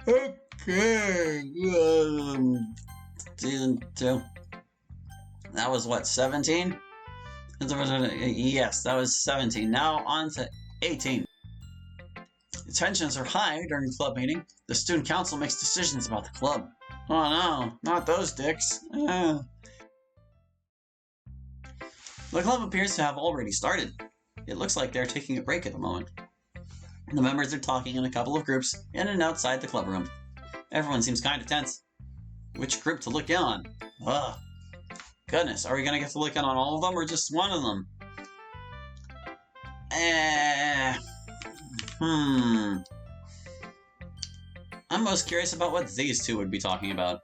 Okay. Season 2. That was what, 17? Yes, that was 17. Now on to 18. Tensions are high during the club meeting. The student council makes decisions about the club. Oh no, not those dicks. The club appears to have already started. It looks like they're taking a break at the moment. The members are talking in a couple of groups in and outside the club room. Everyone seems kind of tense. Which group to look in on? Ugh. Goodness, are we gonna get to look in on all of them or just one of them? I'm most curious about what these two would be talking about.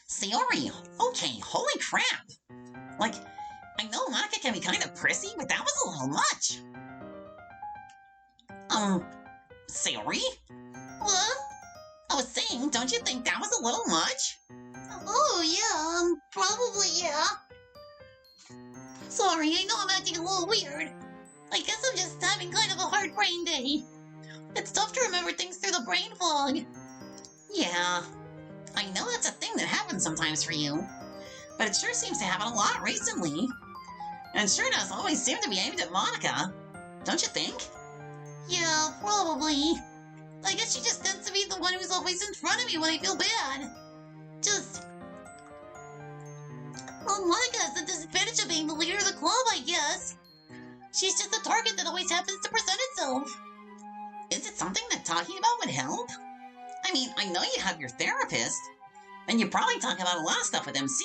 Sayori, okay, holy crap! Like, I know Monica can be kind of prissy, but that was a little much. Sayori? What? I was saying, don't you think that was a little much? Oh, yeah, probably, yeah. Sorry, I know I'm acting a little weird. I guess I'm just having kind of a hard brain day. It's tough to remember things through the brain fog. Yeah, I know that's a thing that happens sometimes for you, but it sure seems to happen a lot recently. And sure does always seem to be aimed at Monica, don't you think? Yeah, probably. I guess she just tends to be the one who's always in front of me when I feel bad. Well, Monica has the disadvantage of being the leader of the club, I guess. She's just a target that always happens to present itself. Is it something that talking about would help? I mean, I know you have your therapist, and you probably talk about a lot of stuff with MC.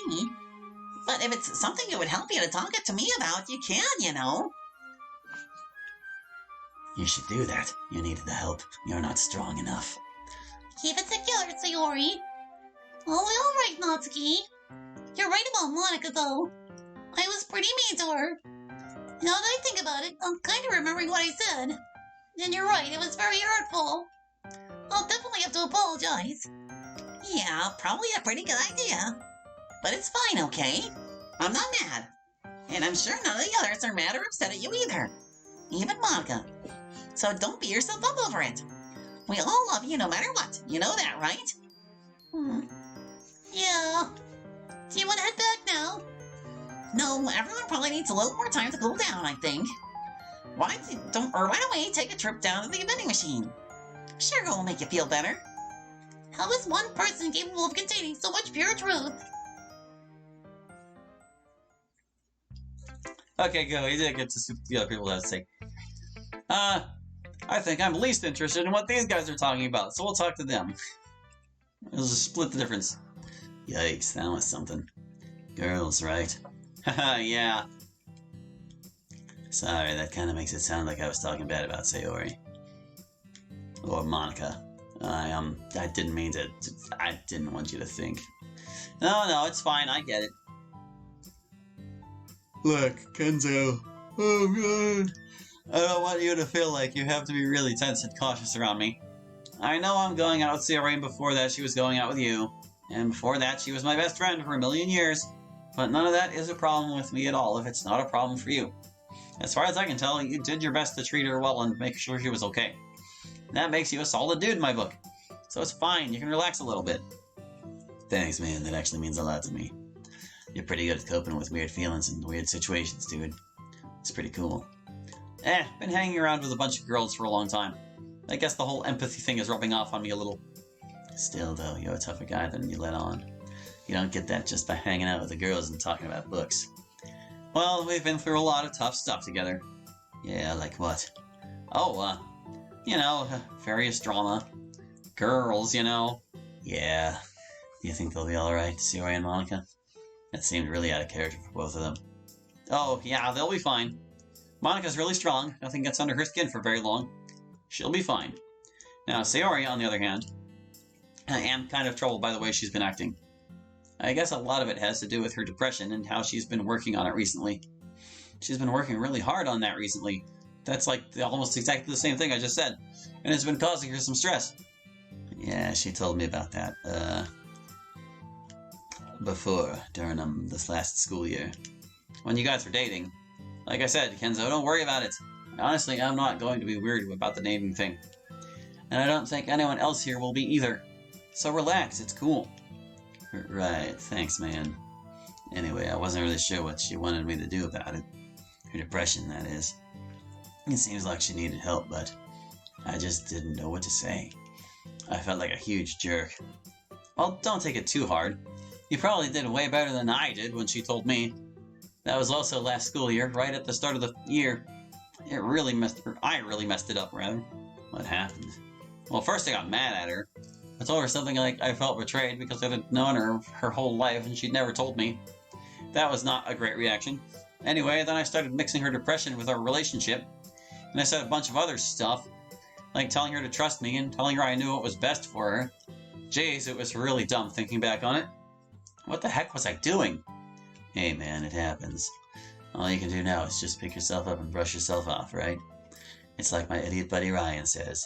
But if it's something it would help you to talk it to me about, you can, you know. You should do that. You needed the help. You're not strong enough. Keep it together, Sayori. Oh, alright, Natsuki. You're right about Monica, though. I was pretty mean to her. Now that I think about it, I'm kind of remembering what I said. And you're right, it was very hurtful. I'll definitely have to apologize. Yeah, probably a pretty good idea. But it's fine, okay? I'm not mad. And I'm sure none of the others are mad or upset at you either. Even Monica. So don't beat yourself up over it. We all love you no matter what. You know that, right? Yeah. Do you want to head back now? No, everyone probably needs a little more time to cool down, I think. Why don't we take a trip down to the vending machine? Sure, it will make you feel better. How is one person capable of containing so much pure truth? Okay, go. You did get to see what the other people have to say. I think I'm least interested in what these guys are talking about, so we'll talk to them. We'll just split the difference. Yikes, that was something. Girls, right? Haha, yeah. Sorry, that kind of makes it sound like I was talking bad about Sayori. Or Monica. I didn't mean to... I didn't want you to think. No, it's fine, I get it. Look, Kenzo. Oh, God. I don't want you to feel like you have to be really tense and cautious around me. I know I'm going out with Sayori, and before that she was going out with you. And before that she was my best friend for a million years. But none of that is a problem with me at all if it's not a problem for you. As far as I can tell, you did your best to treat her well and make sure she was okay. That makes you a solid dude in my book. So it's fine, you can relax a little bit. Thanks, man, that actually means a lot to me. You're pretty good at coping with weird feelings and weird situations, dude. It's pretty cool. Been hanging around with a bunch of girls for a long time. I guess the whole empathy thing is rubbing off on me a little. Still, though, you're a tougher guy than you let on. You don't get that just by hanging out with the girls and talking about books. Well, we've been through a lot of tough stuff together. Yeah, like what? Oh, you know, various drama. Girls, you know. Yeah. Do you think they'll be alright, Sayori and Monica? That seemed really out of character for both of them. Oh, yeah, they'll be fine. Monica's really strong. Nothing gets under her skin for very long. She'll be fine. Now, Sayori, on the other hand, I am kind of troubled by the way she's been acting. I guess a lot of it has to do with her depression and how she's been working on it recently. She's been working really hard on that recently. That's like almost exactly the same thing I just said. And it's been causing her some stress. Yeah, she told me about that, before, during, this last school year. When you guys were dating. Like I said, Kenzo, don't worry about it. Honestly, I'm not going to be weird about the naming thing. And I don't think anyone else here will be either. So relax, it's cool. Right, thanks, man. Anyway, I wasn't really sure what she wanted me to do about it. Her depression, that is. It seems like she needed help, but I just didn't know what to say. I felt like a huge jerk. Well, don't take it too hard. You probably did way better than I did when she told me. That was also last school year, right at the start of the year. I really messed it up, rather. What happened? Well, first I got mad at her. I told her something like I felt betrayed because I had known her whole life and she'd never told me. That was not a great reaction. Anyway, then I started mixing her depression with our relationship, and I said a bunch of other stuff, like telling her to trust me and telling her I knew what was best for her. Jeez, it was really dumb thinking back on it. What the heck was I doing? Hey man, it happens. All you can do now is just pick yourself up and brush yourself off, right? It's like my idiot buddy Ryan says.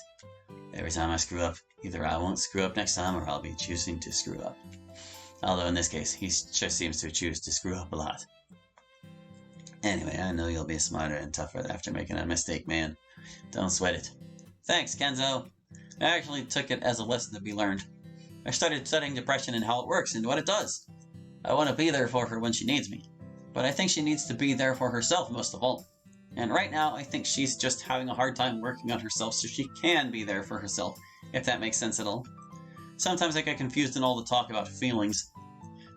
Every time I screw up, either I won't screw up next time or I'll be choosing to screw up. Although in this case, he just seems to choose to screw up a lot. Anyway, I know you'll be smarter and tougher after making a mistake, man. Don't sweat it. Thanks, Kenzo. I actually took it as a lesson to be learned. I started studying depression and how it works and what it does. I want to be there for her when she needs me. But I think she needs to be there for herself most of all. And right now, I think she's just having a hard time working on herself so she can be there for herself, if that makes sense at all. Sometimes I get confused in all the talk about feelings.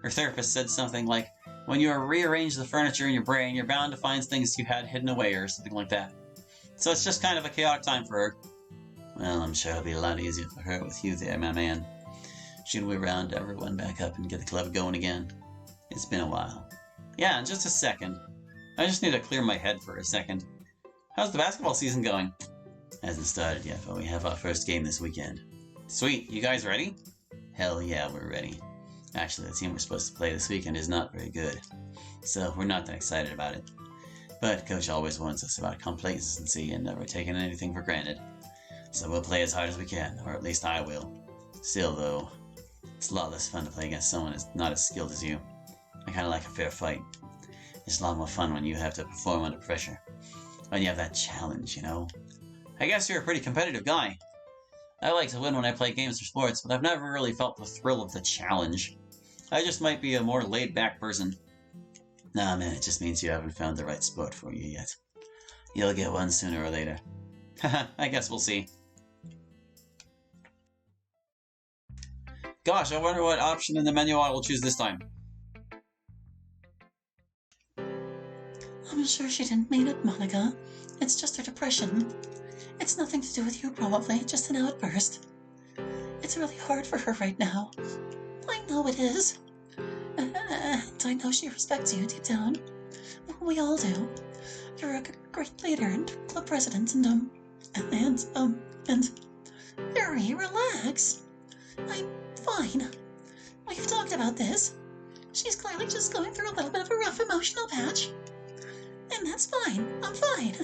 Her therapist said something like, when you rearrange the furniture in your brain, you're bound to find things you had hidden away or something like that. So it's just kind of a chaotic time for her. Well, I'm sure it'll be a lot easier for her with you there, my man. Should we round everyone back up and get the club going again? It's been a while. Yeah, in just a second. I just need to clear my head for a second. How's the basketball season going? Hasn't started yet, but we have our first game this weekend. Sweet, you guys ready? Hell yeah, we're ready. Actually, the team we're supposed to play this weekend is not very good, so we're not that excited about it. But Coach always warns us about complacency and never taking anything for granted. So we'll play as hard as we can, or at least I will. Still, though, it's a lot less fun to play against someone who's not as skilled as you. I kinda like a fair fight. It's a lot more fun when you have to perform under pressure. When you have that challenge, you know? I guess you're a pretty competitive guy. I like to win when I play games or sports, but I've never really felt the thrill of the challenge. I just might be a more laid-back person. Nah, man, it just means you haven't found the right sport for you yet. You'll get one sooner or later. Haha, I guess we'll see. Gosh, I wonder what option in the menu I will choose this time. I'm sure she didn't mean it, Monica. It's just her depression. It's nothing to do with you, probably, just an outburst. It's really hard for her right now. I know it is. And I know she respects you deep down. We all do. You're a great leader and club president and Yuri, relax. I'm fine. We've talked about this. She's clearly just going through a little bit of a rough emotional patch. And that's fine. I'm fine.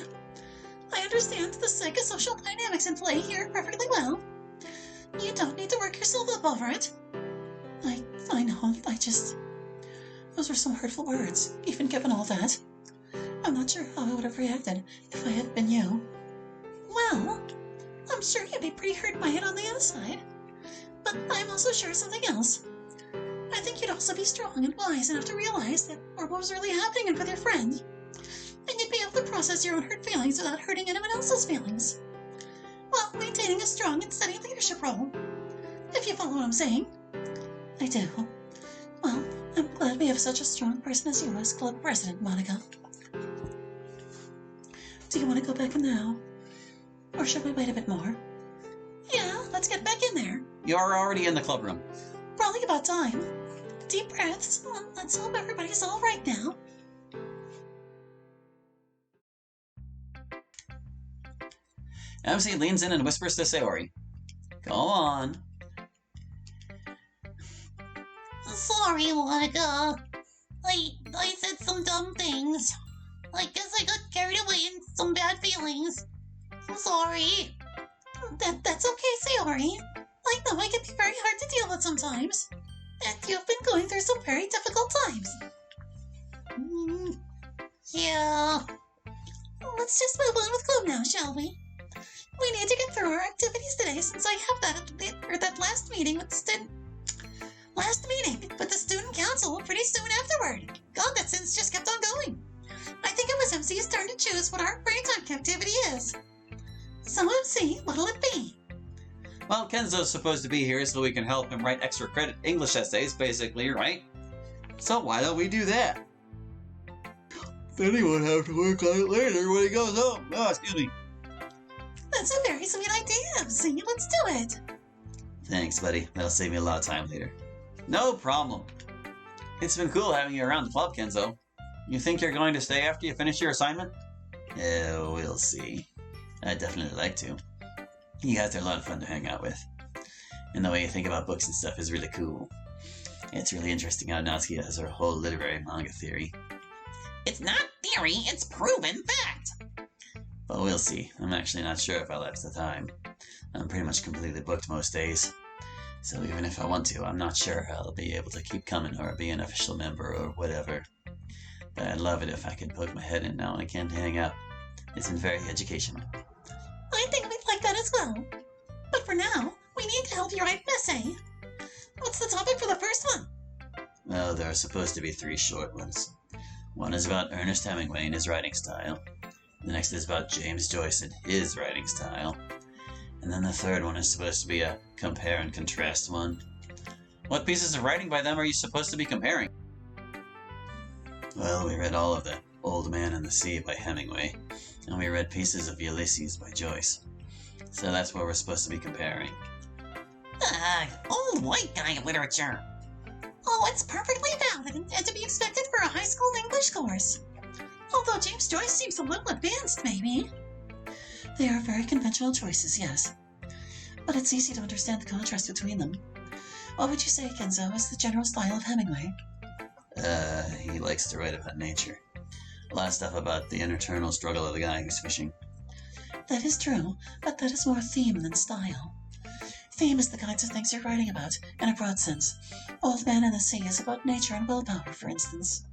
I understand the psychosocial dynamics in play here perfectly well. You don't need to work yourself up over it. I know, those were some hurtful words, even given all that. I'm not sure how I would have reacted if I had been you. Well, I'm sure you'd be pretty hurt by it on the inside. But I'm also sure of something else. I think you'd also be strong and wise enough to realize that what was really happening with your friend. And you'd be able to process your own hurt feelings without hurting anyone else's feelings. While maintaining a strong and steady leadership role. If you follow what I'm saying. I do. Well, I'm glad we have such a strong person as you as club president, Monica. Do you want to go back in now? Or should we wait a bit more? Yeah, let's get back in there. You're already in the club room. Probably about time. Deep breaths. Let's hope everybody's all right now. MC leans in and whispers to Sayori. Go on. Sorry, Monica. I said some dumb things. I guess I got carried away in some bad feelings. I'm sorry. That's okay, Sayori. I know I can be very hard to deal with sometimes. And you've been going through some very difficult times. Yeah. let's just move on with club now, shall we? We need to get through our activities today since I have that last meeting with the student council pretty soon afterward. God, that sentence just kept on going. I think it was MC's turn to choose what our free time activity is. So MC, what'll it be? Well, Kenzo's supposed to be here so we can help him write extra credit English essays, basically, right? So why don't we do that? Then he won't have to work on it later when he goes home. Oh, excuse me. That's a very sweet idea, MC. Let's do it. Thanks, buddy. That'll save me a lot of time later. No problem. It's been cool having you around the club, Kenzo. You think you're going to stay after you finish your assignment? We'll see. I'd definitely like to. You guys are a lot of fun to hang out with. And the way you think about books and stuff is really cool. It's really interesting how Natsuki has her whole literary manga theory. It's not theory, it's proven fact. But we'll see. I'm actually not sure if I'll have the time. I'm pretty much completely booked most days. So even if I want to, I'm not sure I'll be able to keep coming or be an official member or whatever. But I'd love it if I could poke my head in now and again to hang out. It's been very educational. I think we'd like that as well. But for now, we need to help you write an essay. What's the topic for the first one? Well, there are supposed to be 3 short ones. One is about Ernest Hemingway and his writing style. The next is about James Joyce and his writing style. And then the third one is supposed to be a compare and contrast one. What pieces of writing by them are you supposed to be comparing? Well, we read all of The Old Man and the Sea by Hemingway, and we read pieces of Ulysses by Joyce. So that's what we're supposed to be comparing. Old white guy literature. Oh, it's perfectly valid and to be expected for a high school English course. Although James Joyce seems a little advanced, maybe. They are very conventional choices, yes. But it's easy to understand the contrast between them. What would you say, Kenzo, is the general style of Hemingway? He likes to write about nature. A lot of stuff about the internal struggle of the guy who's fishing. That is true, but that is more theme than style. Theme is the kinds of things you're writing about, in a broad sense. Old Man and the Sea is about nature and willpower, for instance.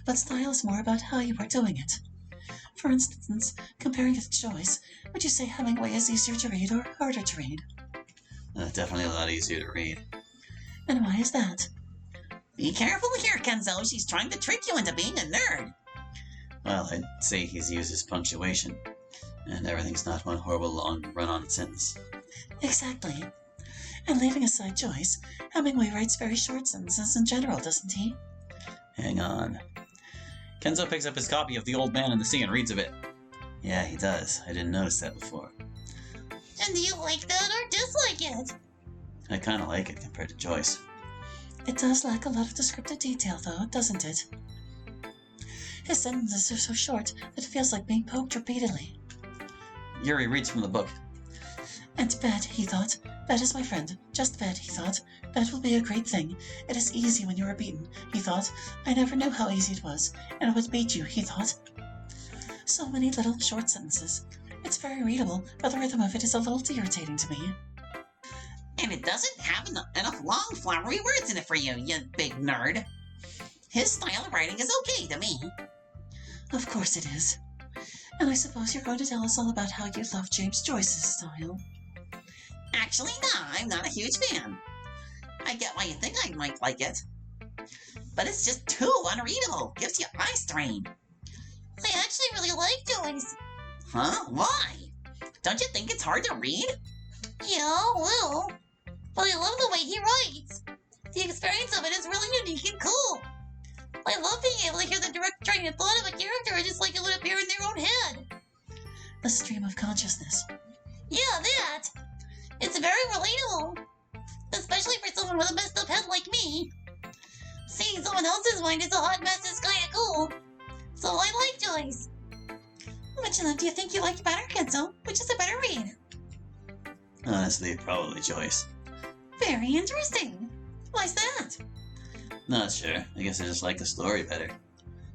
But style is more about how you are doing it. For instance, comparing it to Joyce, would you say Hemingway is easier to read or harder to read? Definitely a lot easier to read. And why is that? Be careful here, Kenzo. She's trying to trick you into being a nerd. Well, I'd say he uses punctuation, and everything's not one horrible long run-on sentence. Exactly. And leaving aside Joyce, Hemingway writes very short sentences in general, doesn't he? Hang on. Kenzo picks up his copy of The Old Man and the Sea and reads a bit. Yeah, he does. I didn't notice that before. And do you like that or dislike it? I kind of like it compared to Joyce. It does lack a lot of descriptive detail, though, doesn't it? His sentences are so short that it feels like being poked repeatedly. Yuri reads from the book. And bet, he thought. Bet is my friend. Just bet, he thought. Bet will be a great thing. It is easy when you are beaten, he thought. I never knew how easy it was, and it would beat you, he thought. So many little short sentences. It's very readable, but the rhythm of it is a little irritating to me. And it doesn't have enough long, flowery words in it for you, you big nerd. His style of writing is okay to me. Of course it is. And I suppose you're going to tell us all about how you love James Joyce's style. Actually, no, I'm not a huge fan. I get why you think I might like it. But it's just too unreadable. Gives you eye strain. I actually really like Joyce. Huh? Why? Don't you think it's hard to read? Yeah, a little. But I love the way he writes. The experience of it is really unique and cool. I love being able to hear the direct train of thought of a character just like it would appear in their own head. The stream of consciousness. Yeah, that. It's very relatable. Especially for someone with a messed up head like me. Seeing someone else's mind is a hot mess is kinda cool. So I like Joyce. Which of them do you think you liked better, Kenzo? Which is a better read? Honestly, probably Joyce. Very interesting. Why's that? Not sure. I guess I just like the story better.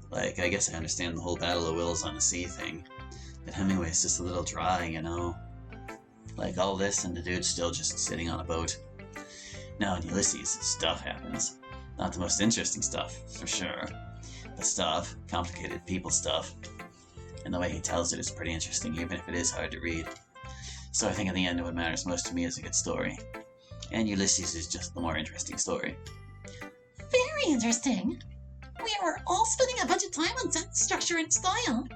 Like, I guess I understand the whole Battle of Wills on the Sea thing. But Hemingway's just a little dry, you know? Like all this and the dude's still just sitting on a boat. Now in Ulysses, stuff happens. Not the most interesting stuff, for sure. But stuff. Complicated people stuff. And the way he tells it is pretty interesting, even if it is hard to read. So I think in the end what matters most to me is a good story. And Ulysses is just the more interesting story. Very interesting. We are all spending a bunch of time on sentence structure and style.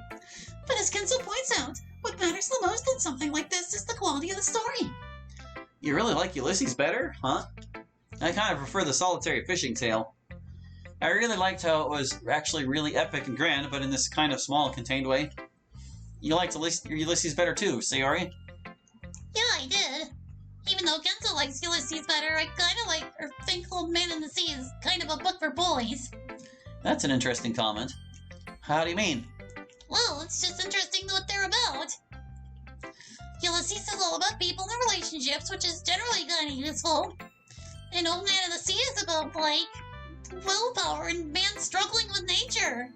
But as Kenzo points out, what matters the most in something like this is the quality of the story. You really like Ulysses better, huh? I kind of prefer the solitary fishing tale. I really liked how it was actually really epic and grand, but in this kind of small, contained way. You liked Ulysses better too, Sayori? Yeah, I did. Even though Kenzo likes Ulysses better, I kind of like or think Old Man in the Sea is kind of a book for boys. That's an interesting comment. How do you mean? Well, it's just interesting what they're about. Ulysses is all about people and relationships, which is generally kind of useful. And Old Man in the Sea is about, like, willpower and man struggling with nature.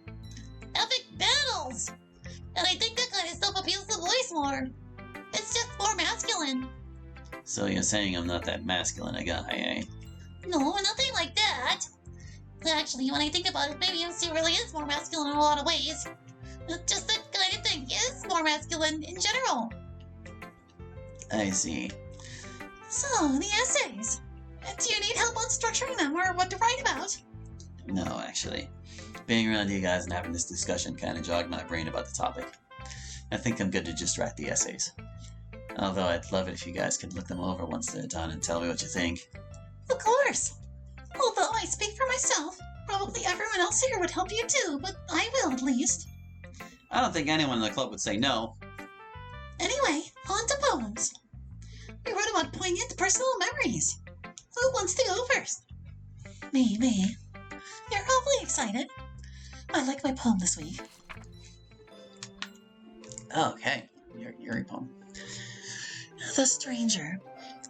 Epic battles! And I think that kind of stuff appeals to boys more. It's just more masculine. So you're saying I'm not that masculine a guy, eh? No, nothing like that. Actually, when I think about it, maybe MC really is more masculine in a lot of ways. It's just that kind of thing is more masculine in general. I see. So, the essays. Do you need help on structuring them or what to write about? No, actually. Being around you guys and having this discussion kind of jogged my brain about the topic. I think I'm good to just write the essays. Although I'd love it if you guys could look them over once they're done and tell me what you think. Of course. Although I speak for myself, probably everyone else here would help you too, but I will at least. I don't think anyone in the club would say no. Anyway, on to poems. We wrote about poignant personal memories. Who wants to go first? Me. You're awfully excited. I like my poem this week. Okay, your poem. The Stranger.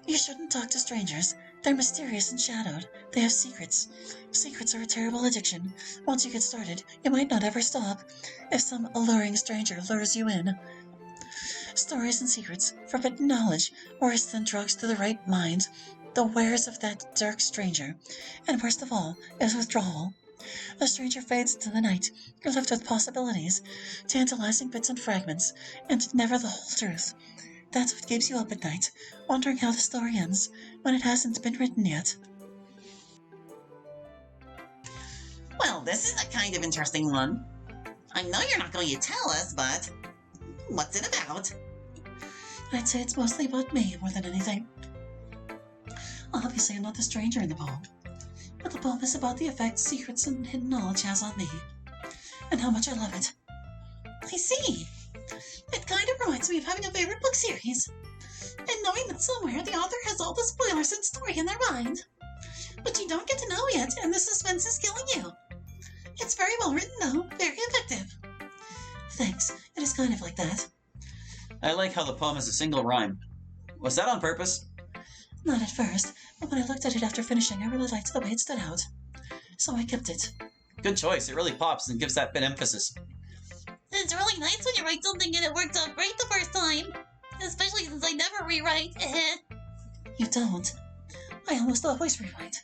You shouldn't talk to strangers. They're mysterious and shadowed. They have secrets. Secrets are a terrible addiction. Once you get started, you might not ever stop. If some alluring stranger lures you in. Stories and secrets, forbidden knowledge, worse than drugs to the right mind. The wares of that dark stranger. And worst of all is withdrawal. The stranger fades into the night. You're left with possibilities, tantalizing bits and fragments, and never the whole truth. That's what keeps you up at night, wondering how the story ends, when it hasn't been written yet. Well, this is a kind of interesting one. I know you're not going to tell us, but what's it about? I'd say it's mostly about me more than anything. Obviously, I'm not the stranger in the poem, but the poem is about the effect secrets and hidden knowledge has on me, and how much I love it. I see. It kind of reminds me of having a favorite book series, and knowing that somewhere the author has all the spoilers and story in their mind, but you don't get to know yet, and the suspense is killing you. It's very well written, though, very effective. Thanks, it is kind of like that. I like how the poem is a single rhyme. Was that on purpose? Not at first, but when I looked at it after finishing, I really liked the way it stood out. So I kept it. Good choice, it really pops and gives that bit emphasis. It's really nice when you write something and it works out great the first time. Especially since I never rewrite. You don't. I almost always rewrite.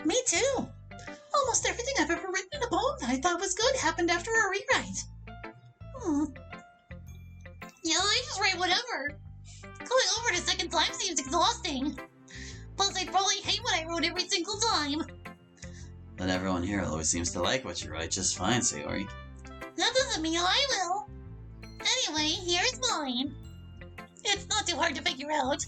Me too. Almost everything I've ever written in a poem that I thought was good happened after a rewrite. Yeah, I just write whatever. Going over it a second time seems exhausting. Plus, I'd probably hate what I wrote every single time. But everyone here always seems to like what you write just fine, Sayori. That doesn't mean I will. Anyway, here's mine. It's not too hard to figure out.